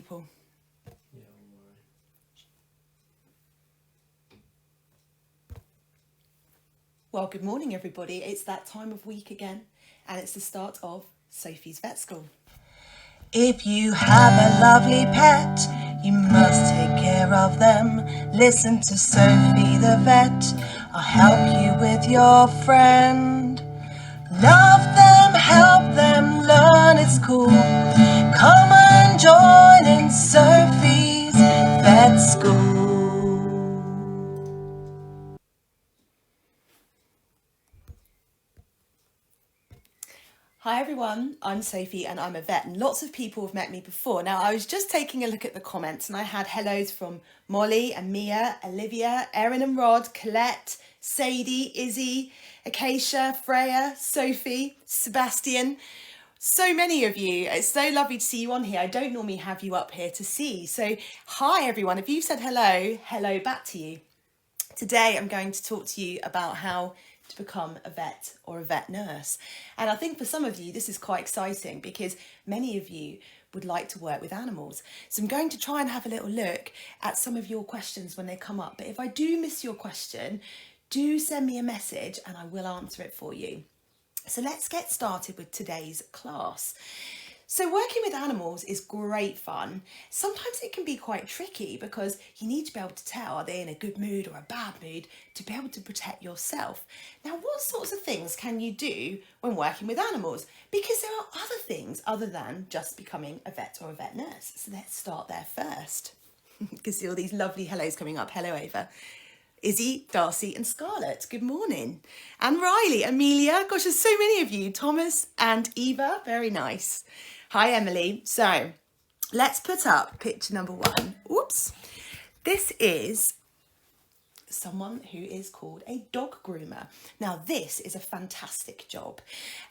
people. Yeah, all right. Well, good morning, everybody. It's that time of week again, and it's the start of Sophie's Vet School. If you have a lovely pet, you must take care of them. Listen to Sophie the vet. I'll help you with your friend. Love them, help them, learn it's cool. Come and join in Sophie's Vet School. Hi everyone, I'm Sophie and I'm a vet, and lots of people have met me before. Now, I was just taking a look at the comments and I had hellos from Molly and Mia, Olivia, Erin and Rod, Colette, Sadie, Izzy, Acacia, Freya, Sophie, Sebastian. So many of you. It's so lovely to see you on here. I don't normally have you up here to see. So hi everyone. If you've said hello, hello back to you. Today I'm going to talk to you about how to become a vet or a vet nurse. And I think for some of you this is quite exciting because many of you would like to work with animals. So I'm going to try and have a little look at some of your questions when they come up. But if I do miss your question, do send me a message and I will answer it for you. So let's get started with today's class. So working with animals is great fun. Sometimes it can be quite tricky because you need to be able to tell, are they in a good mood or a bad mood, to be able to protect yourself. Now, what sorts of things can you do when working with animals? Because there are other things other than just becoming a vet or a vet nurse. So let's start there first. You can see all these lovely hellos coming up. Hello, Ava. Izzy, Darcy and Scarlett, good morning. And Riley, Amelia, gosh, there's so many of you. Thomas and Eva, very nice. Hi, Emily. So let's put up picture number 1. Oops. This is someone who is called a dog groomer. Now, this is a fantastic job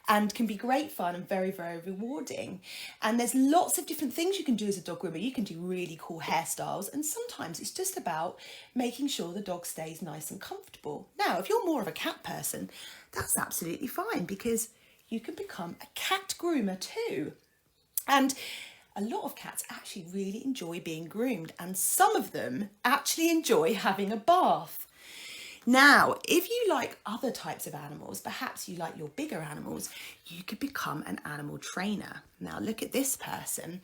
and can be great fun and very, very rewarding. And there's lots of different things you can do as a dog groomer. You can do really cool hairstyles, and sometimes it's just about making sure the dog stays nice and comfortable. Now, if you're more of a cat person, that's absolutely fine because you can become a cat groomer too. And a lot of cats actually really enjoy being groomed, and some of them actually enjoy having a bath. Now, if you like other types of animals, perhaps you like your bigger animals, you could become an animal trainer. Now, look at this person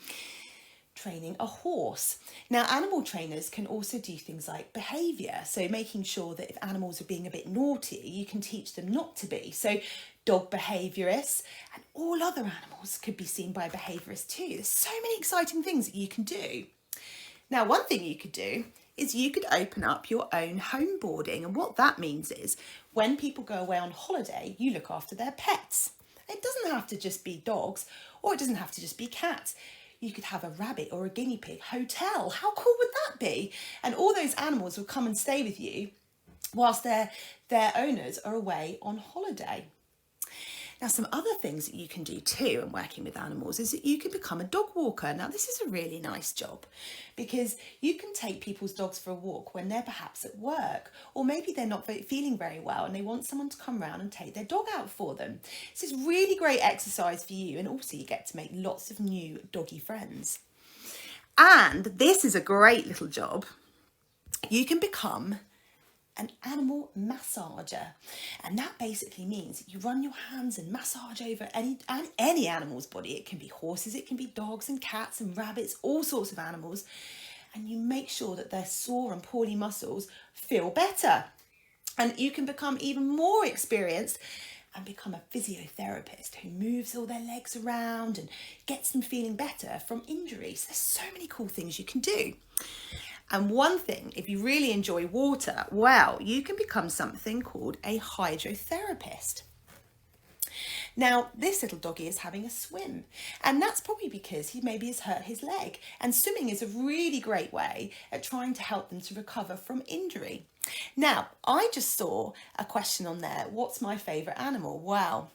training a horse. Now, animal trainers can also do things like behaviour, so making sure that if animals are being a bit naughty, you can teach them not to be. So dog behaviourists and all other animals could be seen by behaviourists too. There's so many exciting things that you can do. Now, one thing you could do is you could open up your own home boarding, and what that means is when people go away on holiday, you look after their pets. It doesn't have to just be dogs, or it doesn't have to just be cats. You could have a rabbit or a guinea pig hotel. How cool would that be? And all those animals will come and stay with you whilst their owners are away on holiday. Now, some other things that you can do too in working with animals is that you can become a dog walker. Now, this is a really nice job because you can take people's dogs for a walk when they're perhaps at work, or maybe they're not feeling very well and they want someone to come around and take their dog out for them. So it's really great exercise for you, and also you get to make lots of new doggy friends. And this is a great little job. You can become an animal massager, and that basically means you run your hands and massage over any animal's body. It can be horses, it can be dogs and cats and rabbits, all sorts of animals, and you make sure that their sore and poorly muscles feel better. And you can become even more experienced and become a physiotherapist who moves all their legs around and gets them feeling better from injuries. There's so many cool things you can do. And one thing, if you really enjoy water, well, you can become something called a hydrotherapist. Now, this little doggy is having a swim, and that's probably because he maybe has hurt his leg. And swimming is a really great way at trying to help them to recover from injury. Now, I just saw a question on there, what's my favourite animal? Well,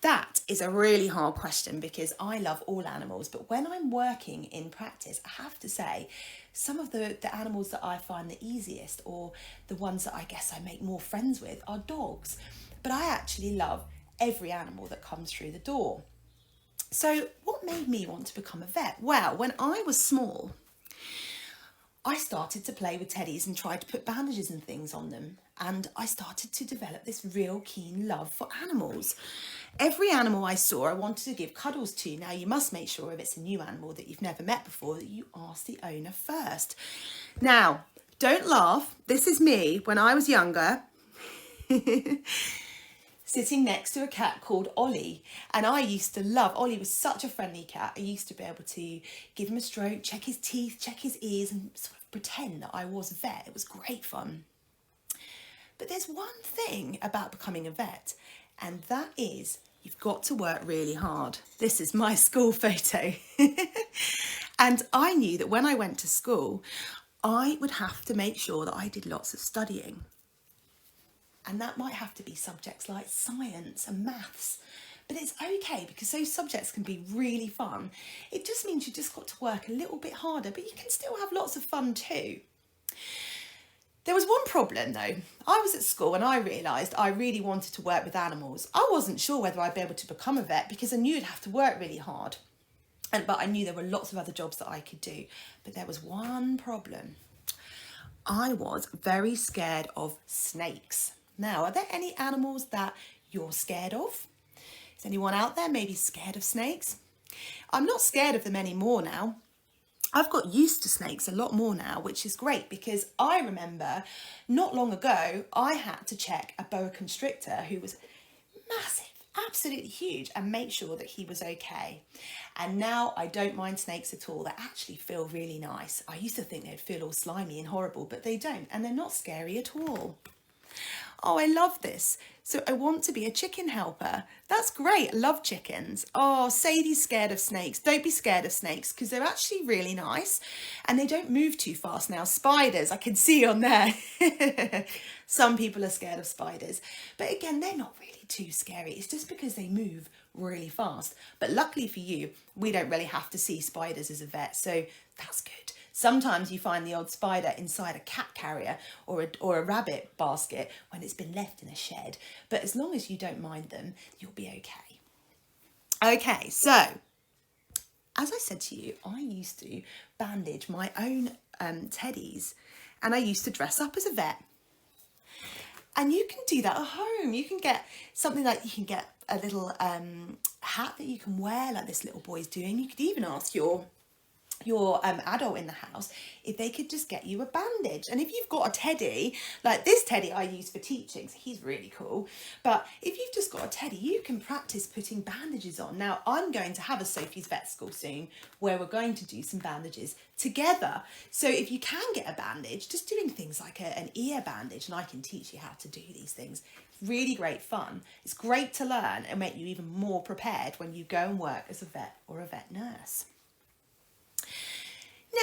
that is a really hard question because I love all animals, but when I'm working in practice, I have to say some of the animals that I find the easiest, or the ones that I guess I make more friends with, are dogs. But I actually love every animal that comes through the door. So what made me want to become a vet? Well, when I was small, I started to play with teddies and tried to put bandages and things on them. And I started to develop this real keen love for animals. Every animal I saw, I wanted to give cuddles to. Now, you must make sure if it's a new animal that you've never met before, that you ask the owner first. Now, don't laugh. This is me when I was younger. Sitting next to a cat called Ollie. And I used to love, Ollie was such a friendly cat. I used to be able to give him a stroke, check his teeth, check his ears, and sort of pretend that I was a vet. It was great fun. But there's one thing about becoming a vet, and that is you've got to work really hard. This is my school photo. And I knew that when I went to school, I would have to make sure that I did lots of studying. And that might have to be subjects like science and maths. But it's okay because those subjects can be really fun. It just means you just got to work a little bit harder, but you can still have lots of fun too. There was one problem though. I was at school and I realised I really wanted to work with animals. I wasn't sure whether I'd be able to become a vet because I knew you'd have to work really hard. But I knew there were lots of other jobs that I could do. But there was one problem. I was very scared of snakes. Now, are there any animals that you're scared of? Is anyone out there maybe scared of snakes? I'm not scared of them anymore now. I've got used to snakes a lot more now, which is great because I remember not long ago, I had to check a boa constrictor who was massive, absolutely huge, and make sure that he was okay. And now I don't mind snakes at all. They actually feel really nice. I used to think they'd feel all slimy and horrible, but they don't, and they're not scary at all. Oh, I love this. So I want to be a chicken helper. That's great. I love chickens. Oh, Sadie's scared of snakes. Don't be scared of snakes because they're actually really nice and they don't move too fast. Now, spiders, I can see on there. Some people are scared of spiders. But again, they're not really too scary. It's just because they move really fast. But luckily for you, we don't really have to see spiders as a vet. So that's good. Sometimes you find the odd spider inside a cat carrier or a rabbit basket when it's been left in a shed. But as long as you don't mind them, you'll be okay. Okay, so as I said to you, I used to bandage my own teddies and I used to dress up as a vet. And you can do that at home. You can get something like, you can get a little hat that you can wear like this little boy's doing. You could even ask your adult in the house if they could just get you a bandage. And if you've got a teddy, like this teddy I use for teaching, so he's really cool, but if you've just got a teddy, you can practice putting bandages on. Now I'm going to have a Sophie's Vet School soon where we're going to do some bandages together. So if you can get a bandage, just doing things like an ear bandage, and I can teach you how to do these things. Really great fun. It's great to learn and make you even more prepared when you go and work as a vet or a vet nurse.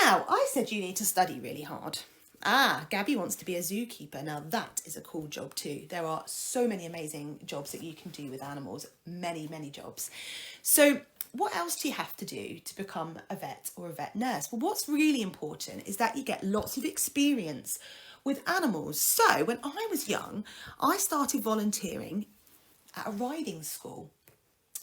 Now, I said you need to study really hard. Gabby wants to be a zookeeper. Now, that is a cool job too. There are so many amazing jobs that you can do with animals. Many, many jobs. So what else do you have to do to become a vet or a vet nurse? Well, what's really important is that you get lots of experience with animals. So when I was young, I started volunteering at a riding school.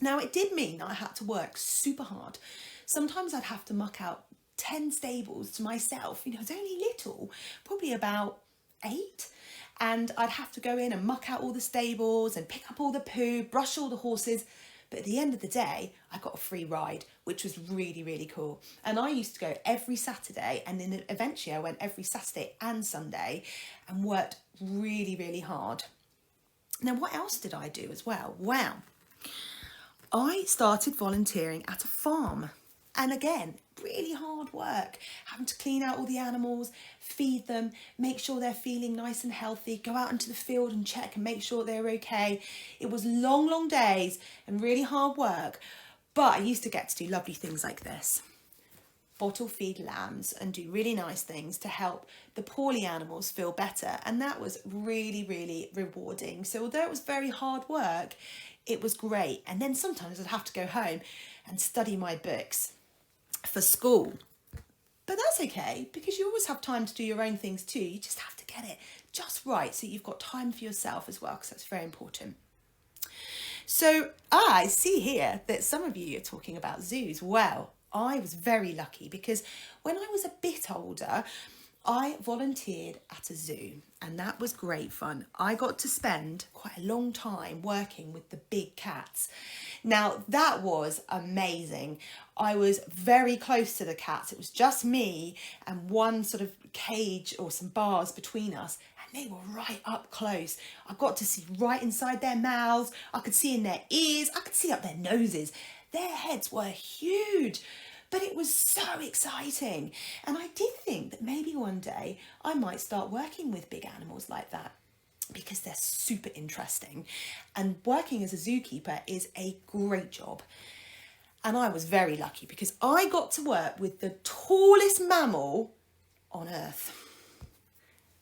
Now, it did mean that I had to work super hard. Sometimes I'd have to muck out 10 stables to myself. You know, I was only little, probably about 8. And I'd have to go in and muck out all the stables and pick up all the poo, brush all the horses. But at the end of the day, I got a free ride, which was really, really cool. And I used to go every Saturday, and then eventually I went every Saturday and Sunday and worked really, really hard. Now, what else did I do as well? Well, I started volunteering at a farm. And again, really hard work, having to clean out all the animals, feed them, make sure they're feeling nice and healthy, go out into the field and check and make sure they're okay. It was long, long days and really hard work, but I used to get to do lovely things like this. Bottle feed lambs and do really nice things to help the poorly animals feel better. And that was really, really rewarding. So although it was very hard work, it was great. And then sometimes I'd have to go home and study my books for school. But that's okay, because you always have time to do your own things too. You just have to get it just right so you've got time for yourself as well, because that's very important. So I see here that some of you are talking about zoos. Well, I was very lucky because when I was a bit older, I volunteered at a zoo, and that was great fun. I got to spend quite a long time working with the big cats. Now, that was amazing. I was very close to the cats. It was just me and one sort of cage or some bars between us, and they were right up close. I got to see right inside their mouths. I could see in their ears. I could see up their noses. Their heads were huge. But it was so exciting. And I did think that maybe one day I might start working with big animals like that because they're super interesting. And working as a zookeeper is a great job. And I was very lucky because I got to work with the tallest mammal on earth.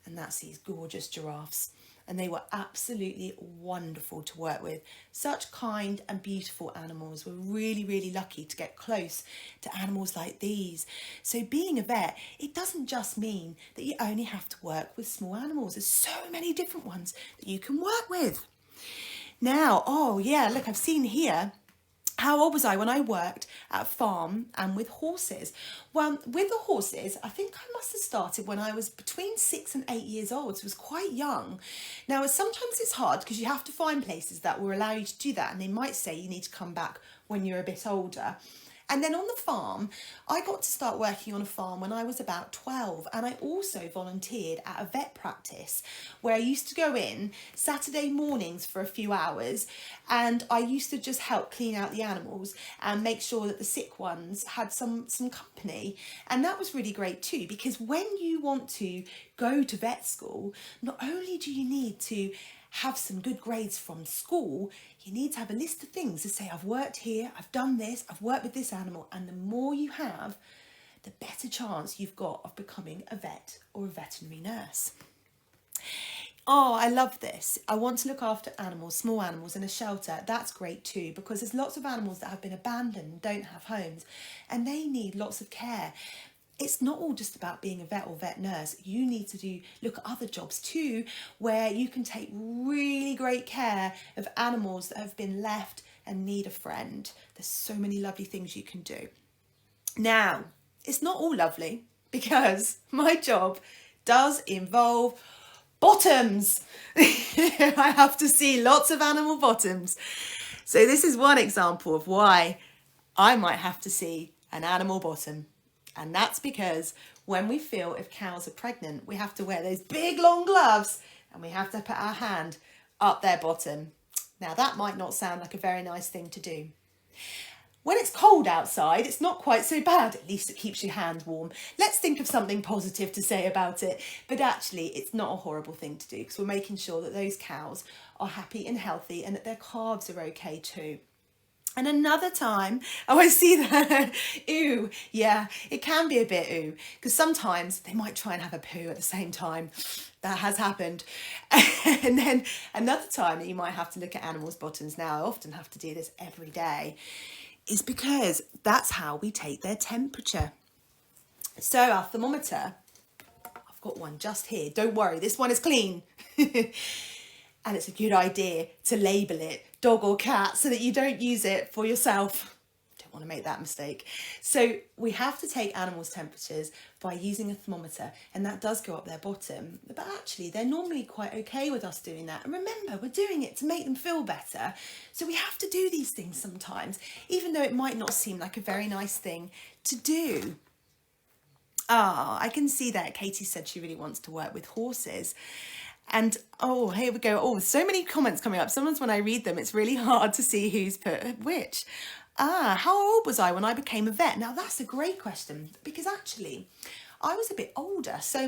And that's these gorgeous giraffes. And they were absolutely wonderful to work with. Such kind and beautiful animals. We're really, really lucky to get close to animals like these. So being a vet, it doesn't just mean that you only have to work with small animals. There's so many different ones that you can work with. Now, oh yeah, look, I've seen here, how old was I when I worked at a farm and with horses? Well, with the horses, I think I must have started when I was between 6 and 8 years old, so I was quite young. Now, sometimes it's hard because you have to find places that will allow you to do that, and they might say you need to come back when you're a bit older. And then on the farm, I got to start working on a farm when I was about 12, and I also volunteered at a vet practice where I used to go in Saturday mornings for a few hours, and I used to just help clean out the animals and make sure that the sick ones had some company. And that was really great too, because when you want to go to vet school, not only do you need to have some good grades from school, you need to have a list of things to say, I've worked here, I've done this, I've worked with this animal. And the more you have, the better chance you've got of becoming a vet or a veterinary nurse. Oh, I love this. I want to look after animals, small animals in a shelter. That's great too, because there's lots of animals that have been abandoned, don't have homes, and they need lots of care. It's not all just about being a vet or vet nurse. You need to look at other jobs too, where you can take really great care of animals that have been left and need a friend. There's so many lovely things you can do. Now, it's not all lovely because my job does involve bottoms. I have to see lots of animal bottoms. So this is one example of why I might have to see an animal bottom. And that's because when we feel if cows are pregnant, we have to wear those big long gloves and we have to put our hand up their bottom. Now that might not sound like a very nice thing to do. When it's cold outside, it's not quite so bad. At least it keeps your hands warm. Let's think of something positive to say about it. But actually, it's not a horrible thing to do because we're making sure that those cows are happy and healthy and that their calves are okay too. And another time, oh, I see that, ooh, yeah, it can be a bit ooh, because sometimes they might try and have a poo at the same time. That has happened. And then another time that you might have to look at animals' bottoms, now I often have to do this every day, is because that's how we take their temperature. So our thermometer, I've got one just here, don't worry, this one is clean. And it's a good idea to label it dog or cat so that you don't use it for yourself. Don't want to make that mistake. So we have to take animals' temperatures by using a thermometer, and that does go up their bottom. But actually, they're normally quite okay with us doing that. And remember, we're doing it to make them feel better. So we have to do these things sometimes, even though it might not seem like a very nice thing to do. Ah, I can see that Katie said she really wants to work with horses. And oh, here we go. Oh, so many comments coming up. Sometimes when I read them, it's really hard to see who's put which. How old was I when I became a vet? Now, that's a great question because actually I was a bit older. So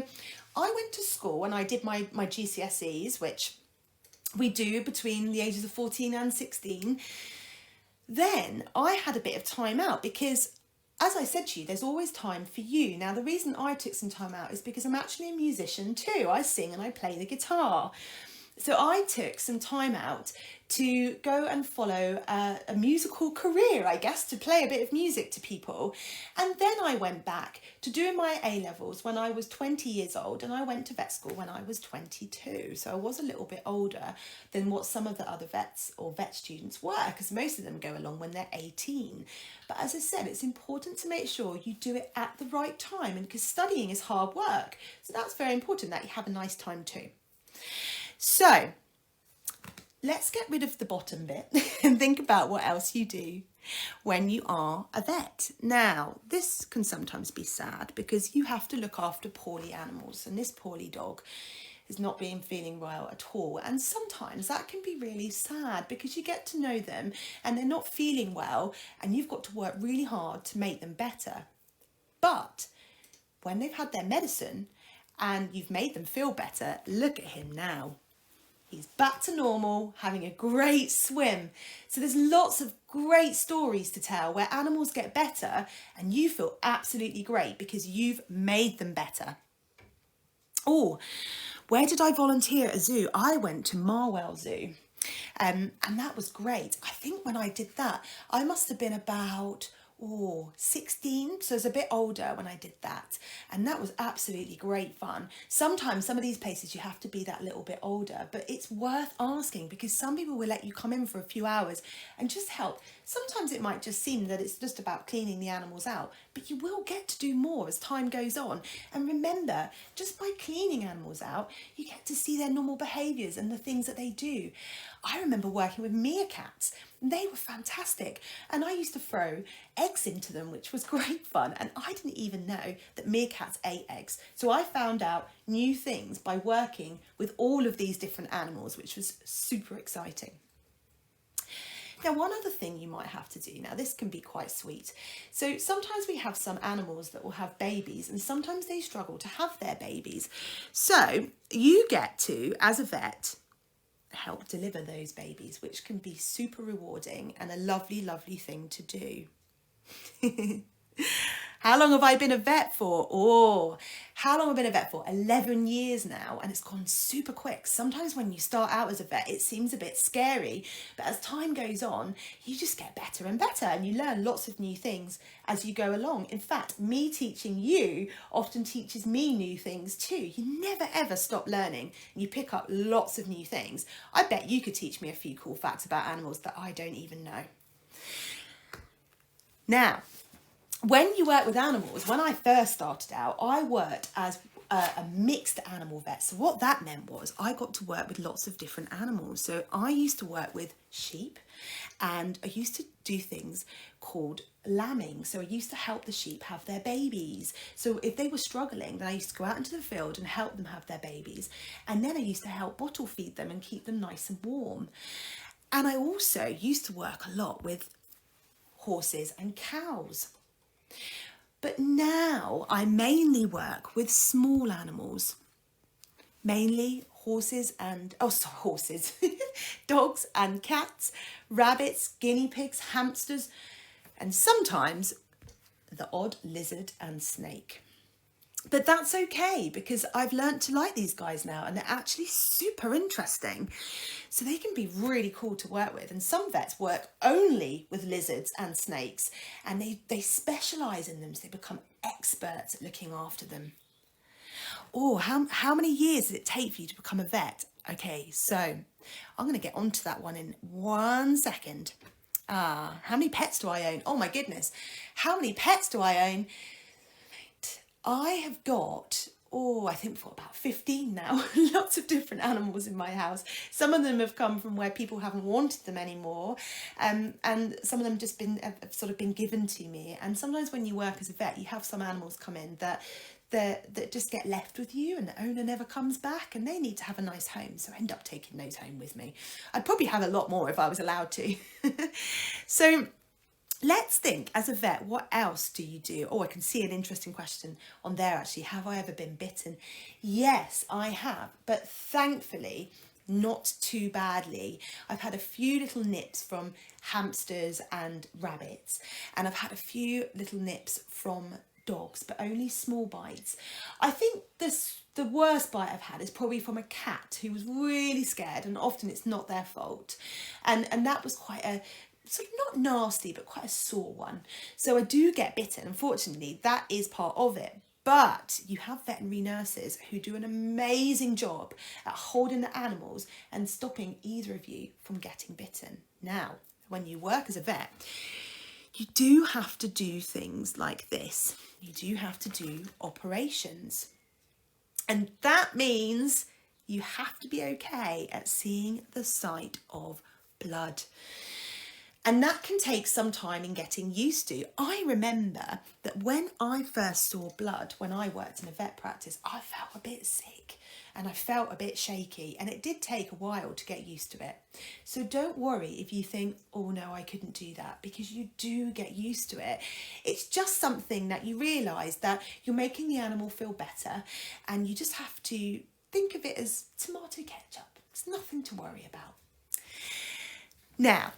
I went to school and I did my GCSEs, which we do between the ages of 14 and 16. Then I had a bit of time out because, as I said to you, there's always time for you. Now, the reason I took some time out is because I'm actually a musician too. I sing and I play the guitar. So I took some time out to go and follow a musical career, I guess, to play a bit of music to people. And then I went back to doing my A-levels when I was 20 years old, and I went to vet school when I was 22. So I was a little bit older than what some of the other vets or vet students were, because most of them go along when they're 18. But as I said, it's important to make sure you do it at the right time, and because studying is hard work. So that's very important that you have a nice time too. So let's get rid of the bottom bit and think about what else you do when you are a vet. Now, this can sometimes be sad because you have to look after poorly animals, and this poorly dog is not feeling well at all. And sometimes that can be really sad because you get to know them and they're not feeling well, and you've got to work really hard to make them better. But when they've had their medicine and you've made them feel better, look at him now. He's back to normal, having a great swim. So there's lots of great stories to tell where animals get better and you feel absolutely great because you've made them better. Oh, where did I volunteer at a zoo? I went to Marwell Zoo, and that was great. I think when I did that, I must have been about 16, so I was a bit older when I did that, and that was absolutely great fun. Sometimes some of these places you have to be that little bit older, but it's worth asking because some people will let you come in for a few hours and just help. Sometimes it might just seem that it's just about cleaning the animals out, but you will get to do more as time goes on. And remember, just by cleaning animals out, you get to see their normal behaviours and the things that they do. I remember working with meerkats. They were fantastic, and I used to throw eggs into them, which was great fun, and I didn't even know that meerkats ate eggs. So I found out new things by working with all of these different animals, which was super exciting. Now, one other thing you might have to do, now this can be quite sweet. So sometimes we have some animals that will have babies, and sometimes they struggle to have their babies. So you get to, as a vet, help deliver those babies, which can be super rewarding and a lovely, lovely thing to do. How long have I been a vet for? How long have I been a vet for? 11 years now, and it's gone super quick. Sometimes when you start out as a vet, it seems a bit scary, but as time goes on, you just get better and better, and you learn lots of new things as you go along. In fact, me teaching you often teaches me new things too. You never ever stop learning, and you pick up lots of new things. I bet you could teach me a few cool facts about animals that I don't even know. Now, when you work with animals, when I first started out, I worked as a mixed animal vet. So what that meant was I got to work with lots of different animals. So I used to work with sheep, and I used to do things called lambing. So I used to help the sheep have their babies. So if they were struggling, then I used to go out into the field and help them have their babies. And then I used to help bottle feed them and keep them nice and warm. And I also used to work a lot with horses and cows. But now I mainly work with small animals, mainly dogs and cats, rabbits, guinea pigs, hamsters, and sometimes the odd lizard and snake. But that's okay because I've learnt to like these guys now, and they're actually super interesting. So they can be really cool to work with. And some vets work only with lizards and snakes, and they specialise in them, so they become experts at looking after them. How many years did it take for you to become a vet? Okay, so I'm going to get onto that one in 1 second. How many pets do I own? Oh my goodness. How many pets do I own? I have got, I think for about 15 now, lots of different animals in my house. Some of them have come from where people haven't wanted them anymore, and some of them have sort of been given to me. And sometimes when you work as a vet, you have some animals come in that just get left with you, and the owner never comes back, and they need to have a nice home. So I end up taking those home with me. I'd probably have a lot more if I was allowed to. So let's think, as a vet, what else do you do? I can see an interesting question on there actually. Have I ever been bitten? Yes, I have, but thankfully not too badly. I've had a few little nips from hamsters and rabbits, and I've had a few little nips from dogs, but only small bites. I think the worst bite I've had is probably from a cat who was really scared, and often it's not their fault. And that was quite a sort of not nasty, but quite a sore one. So I do get bitten. Unfortunately, that is part of it. But you have veterinary nurses who do an amazing job at holding the animals and stopping either of you from getting bitten. Now, when you work as a vet, you do have to do things like this. You do have to do operations. And that means you have to be okay at seeing the sight of blood. And that can take some time in getting used to. I remember that when I first saw blood, when I worked in a vet practice, I felt a bit sick and I felt a bit shaky, and it did take a while to get used to it. So don't worry if you think, oh no, I couldn't do that, because you do get used to it. It's just something that you realise that you're making the animal feel better, and you just have to think of it as tomato ketchup. It's nothing to worry about. Now,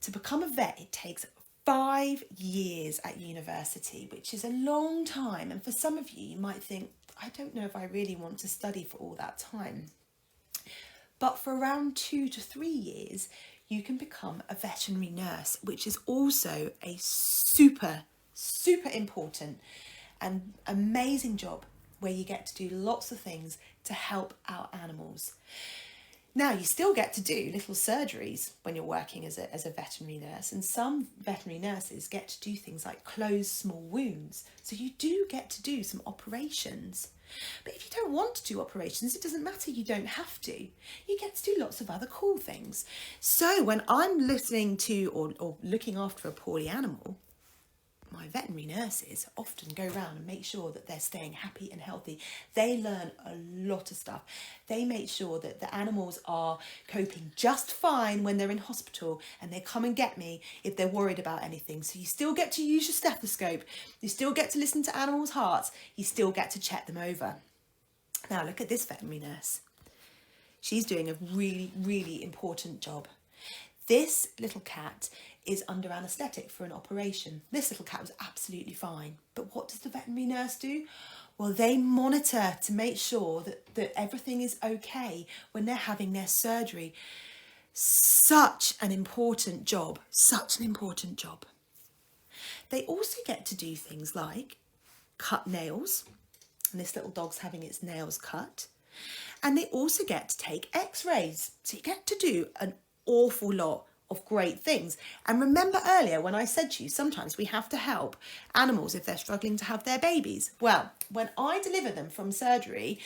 to become a vet, it takes 5 years at university, which is a long time. And for some of you, you might think, I don't know if I really want to study for all that time. But for around 2 to 3 years, you can become a veterinary nurse, which is also a super, super important and amazing job where you get to do lots of things to help our animals. Now, you still get to do little surgeries when you're working as a veterinary nurse, and some veterinary nurses get to do things like close small wounds. So you do get to do some operations. But if you don't want to do operations, it doesn't matter, you don't have to. You get to do lots of other cool things. So when I'm listening to or looking after a poorly animal, my veterinary nurses often go around and make sure that they're staying happy and healthy. They learn a lot of stuff. They make sure that the animals are coping just fine when they're in hospital, and they come and get me if they're worried about anything. So you still get to use your stethoscope. You still get to listen to animals' hearts. You still get to check them over. Now look at this veterinary nurse. She's doing a really, really important job. This little cat is under anaesthetic for an operation. This little cat was absolutely fine. But what does the veterinary nurse do? Well, they monitor to make sure that everything is okay when they're having their surgery. Such an important job. Such an important job. They also get to do things like cut nails. And this little dog's having its nails cut. And they also get to take x-rays. So you get to do an awful lot of great things. And remember earlier when I said to you, sometimes we have to help animals if they're struggling to have their babies. Well, when I deliver them from surgery,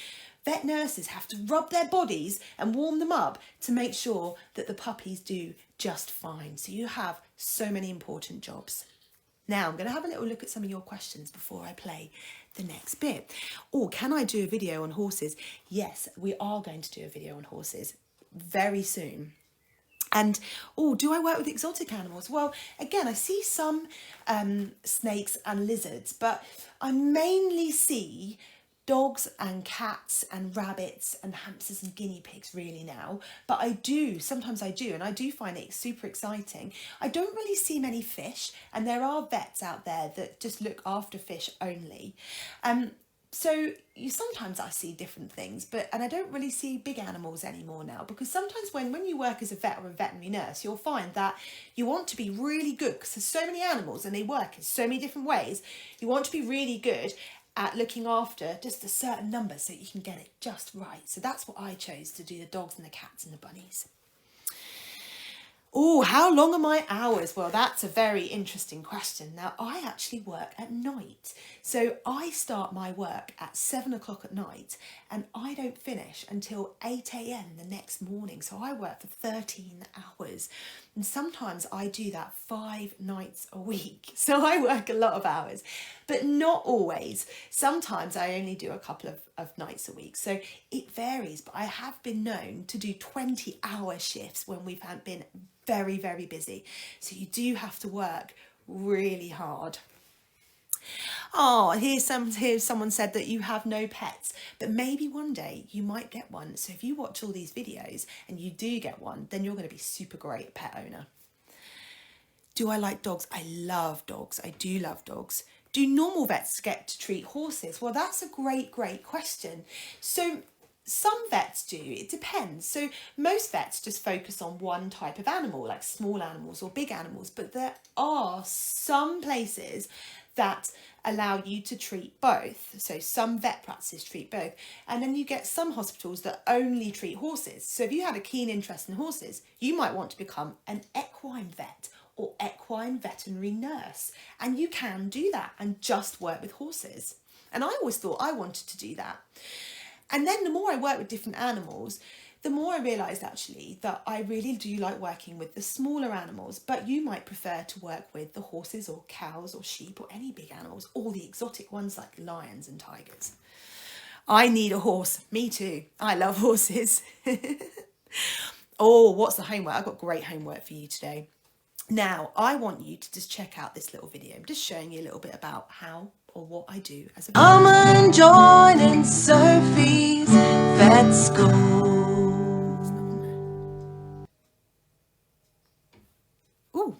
vet nurses have to rub their bodies and warm them up to make sure that the puppies do just fine. So you have so many important jobs. Now I'm going to have a little look at some of your questions before I play the next bit. Or can I do a video on horses? Yes, we are going to do a video on horses very soon. And, do I work with exotic animals? Well, again, I see some snakes and lizards, but I mainly see dogs and cats and rabbits and hamsters and guinea pigs really now. But sometimes I do, and I do find it super exciting. I don't really see many fish, and there are vets out there that just look after fish only. So sometimes I see different things, and I don't really see big animals anymore now, because sometimes when you work as a vet or a veterinary nurse, you'll find that you want to be really good, because there's so many animals and they work in so many different ways. You want to be really good at looking after just a certain number so you can get it just right. So that's what I chose to do, the dogs and the cats and the bunnies. Oh, how long are my hours? Well, that's a very interesting question. Now, I actually work at night. So I start my work at 7 o'clock at night, and I don't finish until 8 a.m. the next morning. So I work for 13 hours. And sometimes I do that 5 nights a week. So I work a lot of hours, but not always. Sometimes I only do a couple of nights a week. So it varies, but I have been known to do 20-hour shifts when we've been very, very busy. So you do have to work really hard. Oh, here's someone said that you have no pets, but maybe one day you might get one. So if you watch all these videos and you do get one, then you're going to be super great pet owner. Do I like dogs? I love dogs. I do love dogs. Do normal vets get to treat horses? Well, that's a great question. So some vets do, it depends. So most vets just focus on one type of animal, like small animals or big animals, but there are some places that allow you to treat both. So some vet practices treat both, and then you get some hospitals that only treat horses. So if you had a keen interest in horses, you might want to become an equine vet or equine veterinary nurse, and you can do that and just work with horses. And I always thought I wanted to do that. And then the more I work with different animals, the more I realised actually that I really do like working with the smaller animals, but you might prefer to work with the horses or cows or sheep or any big animals, or the exotic ones like lions and tigers. I need a horse. Me too. I love horses. Oh, what's the homework? I've got great homework for you today. Now, I want you to just check out this little video. I'm just showing you a little bit about how or what I do as a vet. Come and join in Sophie's Vet School. Ooh.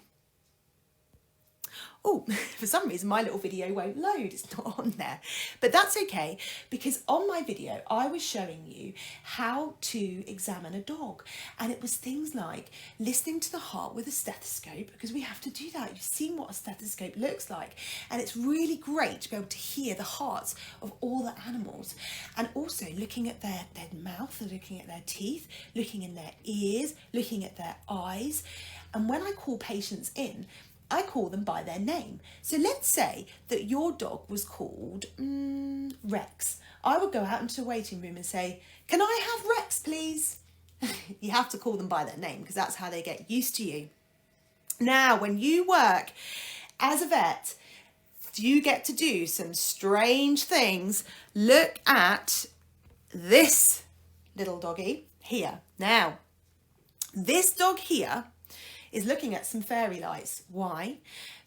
Oh, for some reason my little video won't load, it's not on there. But that's okay, because on my video I was showing you how to examine a dog, and it was things like listening to the heart with a stethoscope, because we have to do that. You've seen what a stethoscope looks like, and it's really great to be able to hear the hearts of all the animals, and also looking at their mouth, and looking at their teeth, looking in their ears, looking at their eyes. And when I call patients in, I call them by their name. So let's say that your dog was called Rex. I would go out into the waiting room and say, "Can I have Rex, please?" You have to call them by their name, because that's how they get used to you. Now, when you work as a vet, you get to do some strange things. Look at this little doggy here. Now, this dog here is looking at some fairy lights. Why?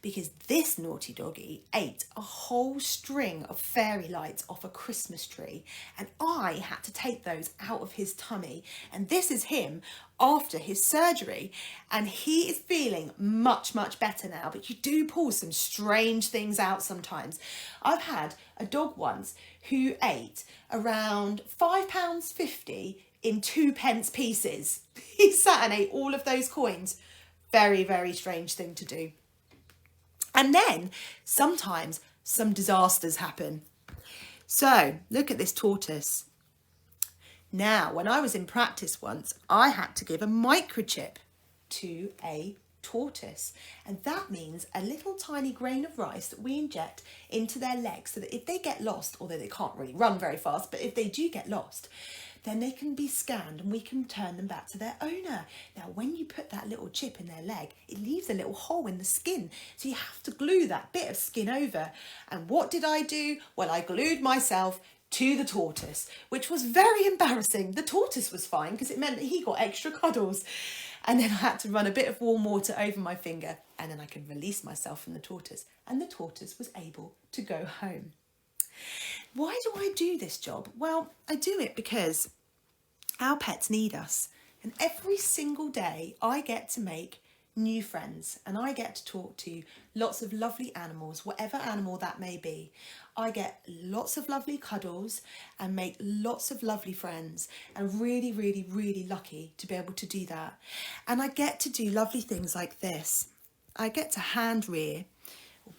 Because this naughty doggy ate a whole string of fairy lights off a Christmas tree, and I had to take those out of his tummy. And this is him after his surgery, and he is feeling much better now. But you do pull some strange things out sometimes. I've had a dog once who ate around £5.50 in 2p pieces. He sat and ate all of those coins. Very strange thing to do. And then sometimes some disasters happen. So look at this tortoise. Now, when I was in practice once, I had to give a microchip to a tortoise, and that means a little tiny grain of rice that we inject into their legs, so that if they get lost, although they can't really run very fast, but if they do get lost, then they can be scanned and we can turn them back to their owner. Now, when you put that little chip in their leg, it leaves a little hole in the skin. So you have to glue that bit of skin over. And what did I do? Well, I glued myself to the tortoise, which was very embarrassing. The tortoise was fine, because it meant that he got extra cuddles. And then I had to run a bit of warm water over my finger, and then I could release myself from the tortoise, and the tortoise was able to go home. Why do I do this job? Well, I do it because our pets need us. And every single day I get to make new friends, and I get to talk to lots of lovely animals, whatever animal that may be. I get lots of lovely cuddles and make lots of lovely friends, and really lucky to be able to do that. And I get to do lovely things like this. I get to hand rear,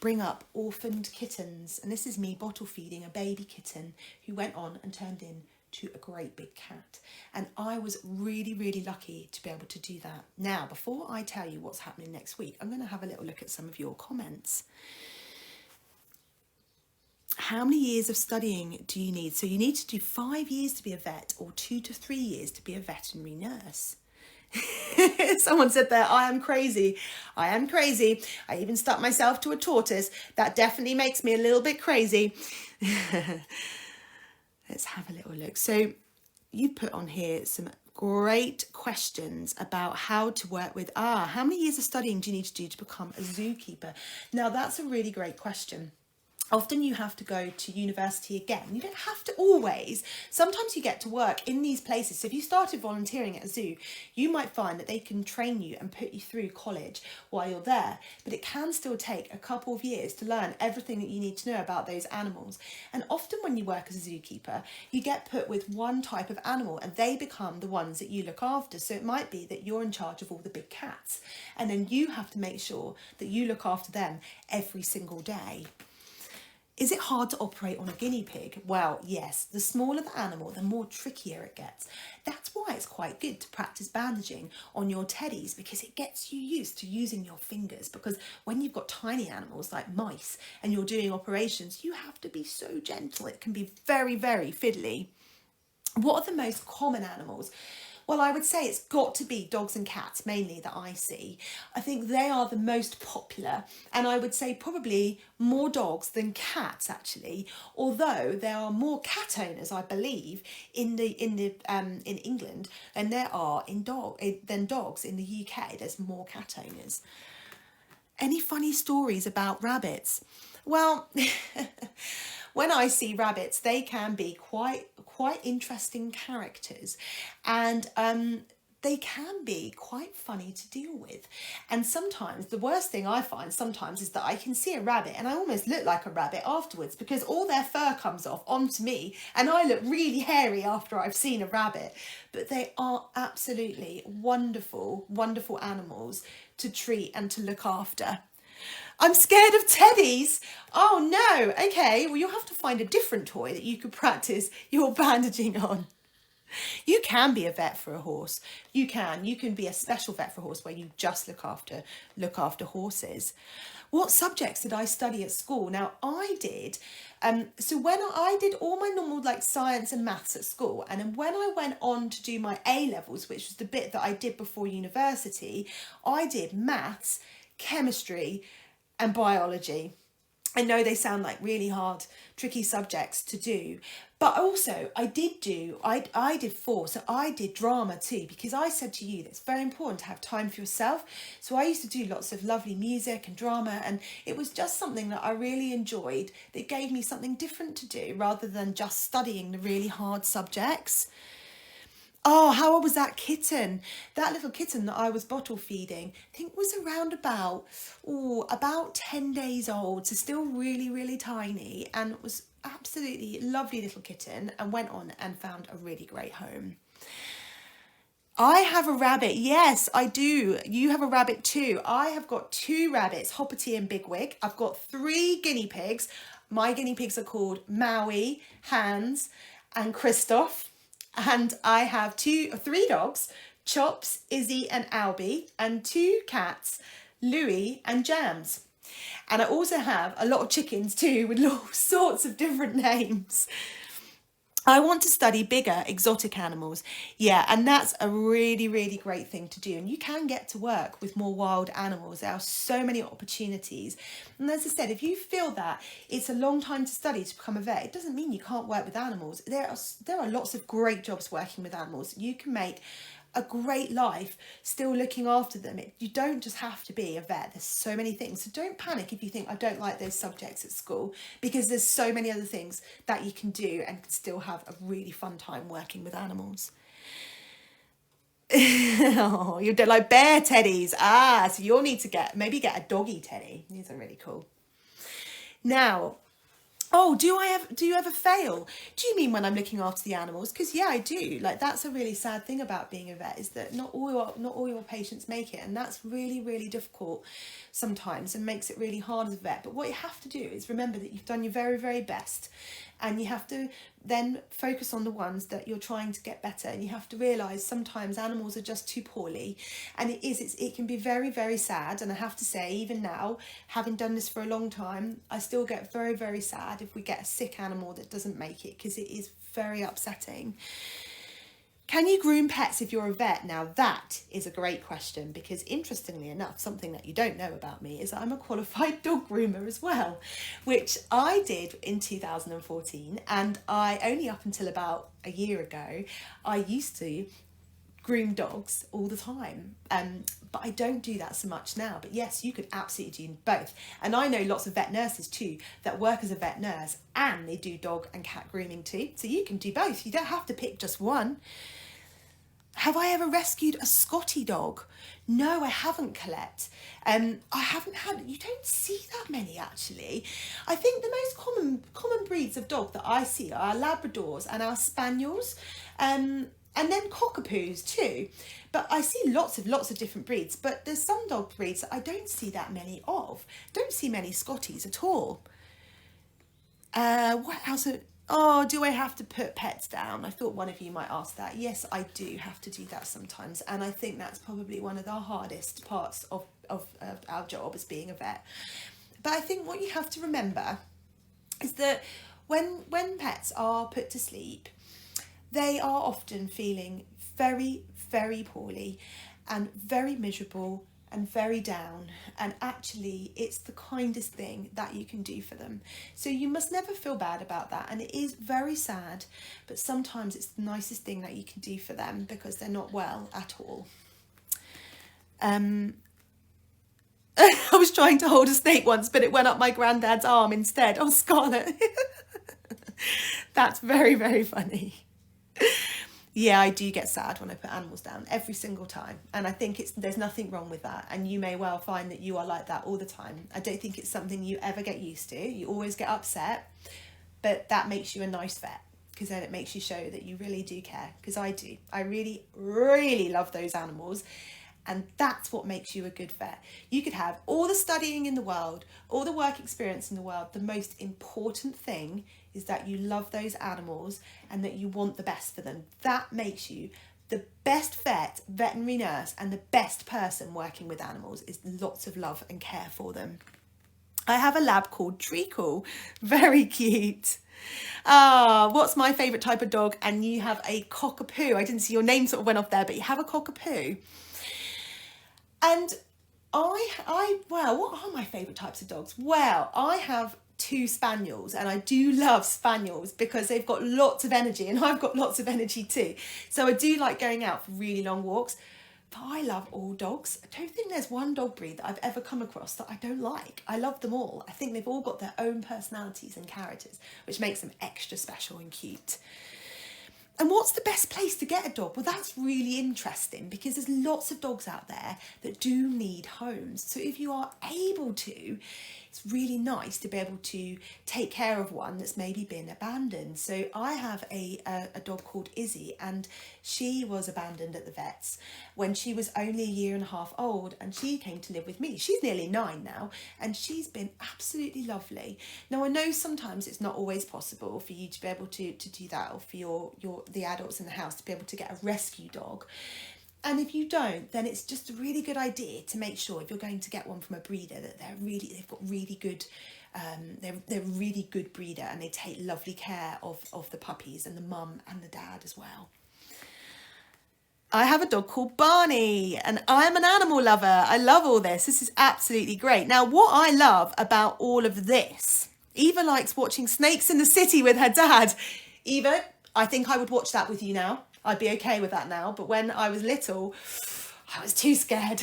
bring up orphaned kittens, and this is me bottle feeding a baby kitten who went on and turned into a great big cat. And I was really lucky to be able to do that. Now, before I tell you what's happening next week, I'm going to have a little look at some of your comments. How many years of studying do you need? So you need to do 5 years to be a vet, or 2 to 3 years to be a veterinary nurse. Someone said there, I am crazy. I am crazy. I even stuck myself to a tortoise. That definitely makes me a little bit crazy. Let's have a little look. So you put on here some great questions about how to work with, how many years of studying do you need to do to become a zookeeper? Now, that's a really great question. Often you have to go to university again. You don't have to always. Sometimes you get to work in these places. So if you started volunteering at a zoo, you might find that they can train you and put you through college while you're there. But it can still take a couple of years to learn everything that you need to know about those animals. And often when you work as a zookeeper, you get put with one type of animal and they become the ones that you look after. So it might be that you're in charge of all the big cats, and then you have to make sure that you look after them every single day. Is it hard to operate on a guinea pig? Well, yes. The smaller the animal, the more trickier it gets. That's why it's quite good to practice bandaging on your teddies, because it gets you used to using your fingers. Because when you've got tiny animals like mice and you're doing operations, you have to be so gentle. It can be very, very fiddly. What are the most common animals? Well, I would say it's got to be dogs and cats, mainly, that I see. I think they are the most popular, and I would say probably more dogs than cats, actually. Although there are more cat owners, I believe, in England than there are than dogs in the UK. There's more cat owners. Any funny stories about rabbits? Well, when I see rabbits, they can be quite interesting characters, and they can be quite funny to deal with. And sometimes the worst thing I find sometimes is that I can see a rabbit and I almost look like a rabbit afterwards, because all their fur comes off onto me and I look really hairy after I've seen a rabbit. But they are absolutely wonderful, wonderful animals to treat and to look after. I'm scared of teddies. Oh no. Okay, well, you'll have to find a different toy that you could practice your bandaging on. You can be a vet for a horse. You can be a special vet for a horse where you just look after horses. What subjects did I study at school? Now, I did. So when I did all my normal like science and maths at school, and then when I went on to do my A-levels, which was the bit that I did before university, I did maths, chemistry, and biology. I know they sound like really hard, tricky subjects to do, but also I did 4, so I did drama too, because I said to you that it's very important to have time for yourself. So I used to do lots of lovely music and drama, and it was just something that I really enjoyed, that gave me something different to do rather than just studying the really hard subjects. Oh, how old was that kitten? That little kitten that I was bottle feeding, I think was around about 10 days old, so still really, really tiny, and it was absolutely lovely little kitten, and went on and found a really great home. I have a rabbit. Yes, I do. You have a rabbit too. I have got 2 rabbits, Hoppity and Bigwig. I've got 3 guinea pigs. My guinea pigs are called Maui, Hans, and Christoph. And I have 3 dogs, Chops, Izzy and Albie, and 2 cats, Louie and Jams. And I also have a lot of chickens too, with all sorts of different names. I want to study bigger exotic animals. Yeah, and that's a really, really great thing to do. And you can get to work with more wild animals. There are so many opportunities. And as I said, if you feel that it's a long time to study to become a vet, it doesn't mean you can't work with animals. There are lots of great jobs working with animals. You can make a great life still looking after them. You don't just have to be a vet. There's so many things. So don't panic if you think I don't like those subjects at school, because there's so many other things that you can do and can still have a really fun time working with animals. Oh, you don't like bear teddies. So you'll need to maybe get a doggy teddy. These are really cool. Now, do you ever fail? Do you mean when I'm looking after the animals? Because yeah, I do. Like, that's a really sad thing about being a vet, is that not all your patients make it, and that's really, really difficult sometimes and makes it really hard as a vet. But what you have to do is remember that you've done your very, very best, and you have to then focus on the ones that you're trying to get better. And you have to realise sometimes animals are just too poorly, and it can be very, very sad. And I have to say, even now, having done this for a long time, I still get very, very sad if we get a sick animal that doesn't make it, because it is very upsetting. Can you groom pets if you're a vet? Now, that is a great question, because interestingly enough, something that you don't know about me is that I'm a qualified dog groomer as well, which I did in 2014. And I only up until about a year ago, I used to groom dogs all the time, but I don't do that so much now. But yes, you could absolutely do both. And I know lots of vet nurses too that work as a vet nurse and they do dog and cat grooming too. So you can do both. You don't have to pick just one. Have I ever rescued a Scottie dog? No, I haven't, Colette. I haven't had, you don't see that many actually. I think the most common breeds of dog that I see are our Labradors and our Spaniels, and then Cockapoos too. But I see lots of different breeds, but there's some dog breeds that I don't see that many of. Don't see many Scotties at all. What else? Oh, do I have to put pets down? I thought one of you might ask that. Yes, I do have to do that sometimes. And I think that's probably one of the hardest parts of our job as being a vet. But I think what you have to remember is that when pets are put to sleep, they are often feeling very, very poorly and very miserable and very down, and actually it's the kindest thing that you can do for them. So you must never feel bad about that, and it is very sad, but sometimes it's the nicest thing that you can do for them because they're not well at all. I was trying to hold a snake once, but it went up my granddad's arm instead. Oh, Scarlett. That's very, very funny. Yeah, I do get sad when I put animals down every single time, and I think there's nothing wrong with that, and you may well find that you are like that all the time. I don't think it's something you ever get used to. You always get upset, but that makes you a nice vet, because then it makes you show that you really do care, because I do. I really, really love those animals, and that's what makes you a good vet. You could have all the studying in the world, all the work experience in the world. The most important thing is that you love those animals and that you want the best for them. That makes you the best vet, veterinary nurse, and the best person working with animals is lots of love and care for them. I have a lab called Treacle. Very cute. What's my favourite type of dog? And you have a Cockapoo. I didn't see your name sort of went off there, but you have a Cockapoo. And well, what are my favourite types of dogs? Well, I have 2 Spaniels, and I do love Spaniels because they've got lots of energy, and I've got lots of energy too. So I do like going out for really long walks, but I love all dogs. I don't think there's one dog breed that I've ever come across that I don't like. I love them all. I think they've all got their own personalities and characters, which makes them extra special and cute. And what's the best place to get a dog? Well, that's really interesting because there's lots of dogs out there that do need homes. So if you are able to, it's really nice to be able to take care of one that's maybe been abandoned. So I have a dog called Izzy, and she was abandoned at the vets when she was only 1.5 years old, and she came to live with me. She's nearly 9 now, and she's been absolutely lovely. Now, I know sometimes it's not always possible for you to be able to do that, or for the adults in the house to be able to get a rescue dog. And if you don't, then it's just a really good idea to make sure if you're going to get one from a breeder that they've got really good, they're a really good breeder, and they take lovely care of the puppies and the mum and the dad as well. I have a dog called Barney, and I'm an animal lover. I love all this. This is absolutely great. Now, what I love about all of this, Eva likes watching Snakes in the City with her dad. Eva, I think I would watch that with you now. I'd be okay with that now, but when I was little, I was too scared.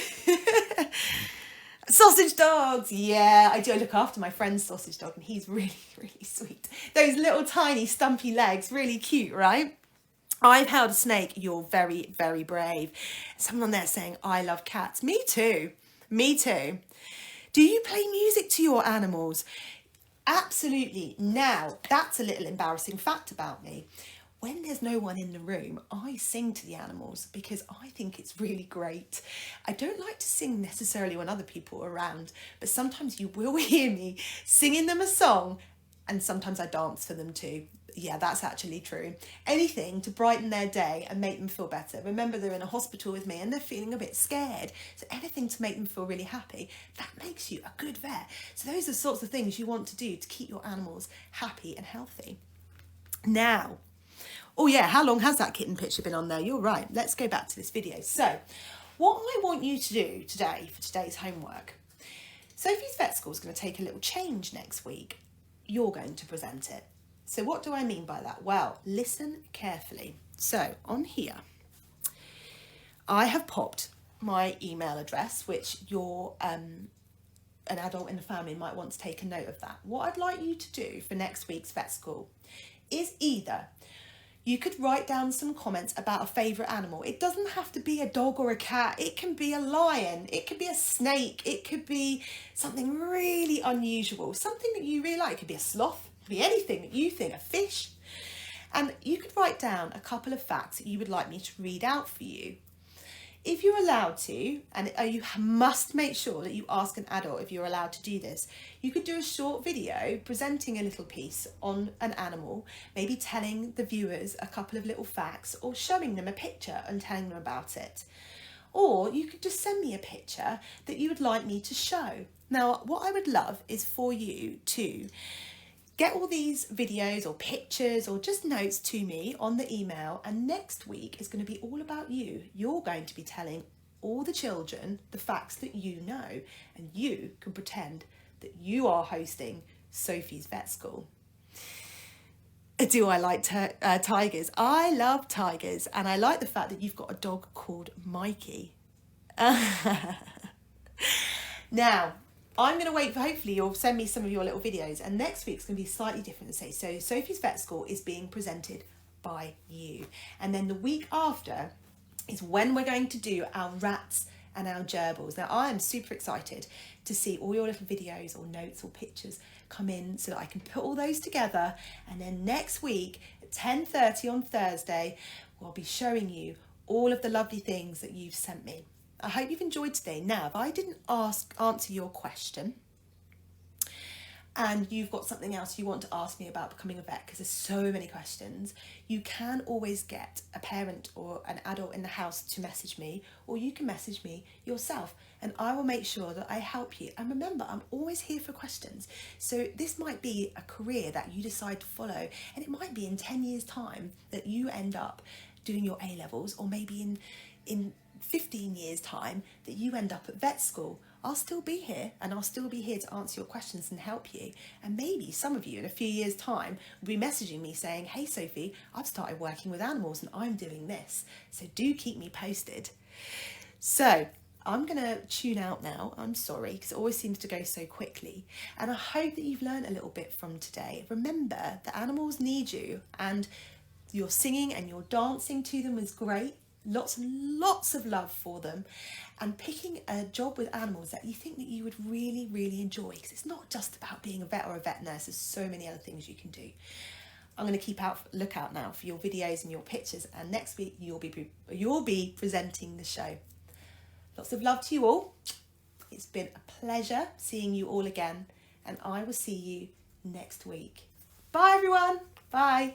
Sausage dogs, yeah, I do. I look after my friend's sausage dog, and he's really, really sweet. Those little tiny stumpy legs, really cute, right? I've held a snake. You're very, very brave. Someone there saying, I love cats. Me too. Me too. Do you play music to your animals? Absolutely. Now, that's a little embarrassing fact about me. When there's no one in the room, I sing to the animals because I think it's really great. I don't like to sing necessarily when other people are around, but sometimes you will hear me singing them a song, and sometimes I dance for them too. Yeah, that's actually true. Anything to brighten their day and make them feel better. Remember, they're in a hospital with me and they're feeling a bit scared. So anything to make them feel really happy, that makes you a good vet. So those are the sorts of things you want to do to keep your animals happy and healthy. Now, oh yeah, how long has that kitten picture been on there? You're right. Let's go back to this video. So what I want you to do today for today's homework, Sophie's Vet School is going to take a little change next week. You're going to present it. So what do I mean by that? Well, listen carefully. So on here, I have popped my email address, which you're an adult in the family might want to take a note of that. What I'd like you to do for next week's vet school is either you could write down some comments about a favourite animal. It doesn't have to be a dog or a cat. It can be a lion. It could be a snake. It could be something really unusual, something that you really like. It could be a sloth. It could be anything that you think, a fish. And you could write down a couple of facts that you would like me to read out for you. If you're allowed to, and you must make sure that you ask an adult if you're allowed to do this, you could do a short video presenting a little piece on an animal, maybe telling the viewers a couple of little facts or showing them a picture and telling them about it. Or you could just send me a picture that you would like me to show. Now, what I would love is for you to get all these videos or pictures or just notes to me on the email, and next week is going to be all about you. You're going to be telling all the children the facts that you know, and you can pretend that you are hosting Sophie's Vet School. Do I like tigers? I love tigers, and I like the fact that you've got a dog called Mikey. Now, I'm going to wait for, hopefully you'll send me some of your little videos, and next week's going to be slightly different to say. So Sophie's Vet School is being presented by you. And then the week after is when we're going to do our rats and our gerbils. Now, I am super excited to see all your little videos or notes or pictures come in so that I can put all those together. And then next week at 10:30 on Thursday, we'll be showing you all of the lovely things that you've sent me. I hope you've enjoyed today. Now, if I didn't answer your question and you've got something else you want to ask me about becoming a vet, because there's so many questions, you can always get a parent or an adult in the house to message me, or you can message me yourself, and I will make sure that I help you. And remember, I'm always here for questions. So this might be a career that you decide to follow, and it might be in 10 years' time that you end up doing your A-levels, or maybe in 15 years' time that you end up at vet school. I'll still be here, and I'll still be here to answer your questions and help you. And maybe some of you in a few years' time will be messaging me saying, hey Sophie, I've started working with animals and I'm doing this. So do keep me posted. So I'm going to tune out now. I'm sorry, because it always seems to go so quickly. And I hope that you've learned a little bit from today. Remember, the animals need you, and your singing and your dancing to them was great. Lots and lots of love for them, and picking a job with animals that you think that you would really, really enjoy, because it's not just about being a vet or a vet nurse. There's so many other things you can do. I'm going to look out now for your videos and your pictures, and next week you'll be presenting the show. Lots of love to you all. It's been a pleasure seeing you all again, and I will see you next week. Bye everyone. Bye.